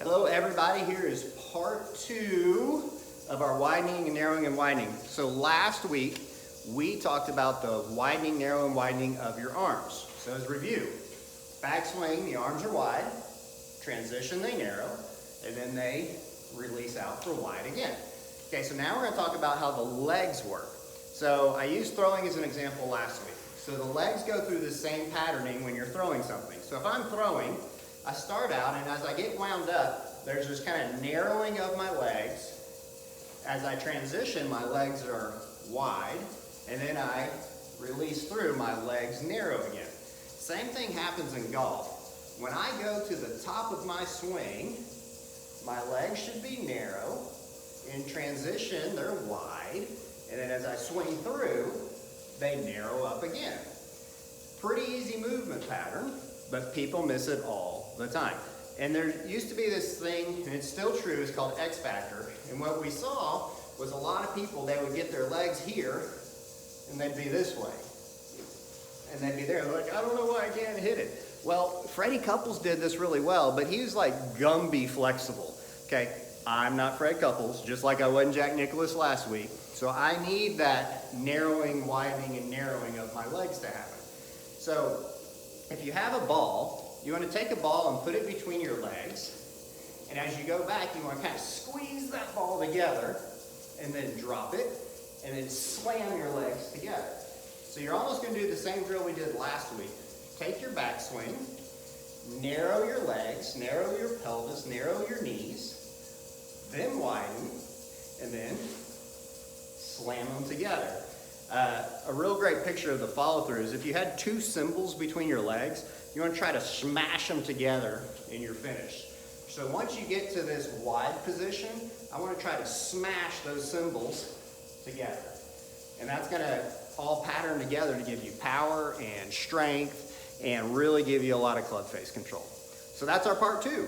Hello everybody, here is part 2 of our widening and narrowing and widening. So last week we talked about the widening, narrow, and widening of your arms. So as review, backswing, the arms are wide, transition, they narrow, and then they release out for wide again. Okay, so now we're going to talk about how the legs work. So I used throwing as an example last week. So the legs go through the same patterning when you're throwing something. So if I'm throwing, I start out, and as I get wound up, there's this kind of narrowing of my legs. As I transition, my legs are wide, and then I release through, my legs narrow again. Same thing happens in golf. When I go to the top of my swing, my legs should be narrow. In transition, they're wide, and then as I swing through, they narrow up again. Pretty easy movement pattern, but people miss it all the time. And there used to be this thing, and it's still true, it's called X Factor. And what we saw was a lot of people, they would get their legs here, and they'd be this way. And they'd be there, they're like, I don't know why I can't hit it. Well, Freddie Couples did this really well, but he was like Gumby flexible. Okay, I'm not Fred Couples, just like I wasn't Jack Nicklaus last week. So I need that narrowing, widening, and narrowing of my legs to happen. So if you have a ball, you want to take a ball and put it between your legs. And as you go back, you want to kind of squeeze that ball together and then drop it and then slam your legs together. So you're almost going to do the same drill we did last week. Take your backswing, narrow your legs, narrow your pelvis, narrow your knees, then widen, and then slam them together. A real great picture of the follow-through is if you had two cymbals between your legs, you want to try to smash them together in your finish. So once you get to this wide position, I want to try to smash those cymbals together. And that's going to all pattern together to give you power and strength and really give you a lot of club face control. So that's our part 2.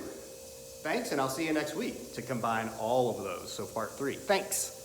Thanks, and I'll see you next week to combine all of those. So part 3. Thanks.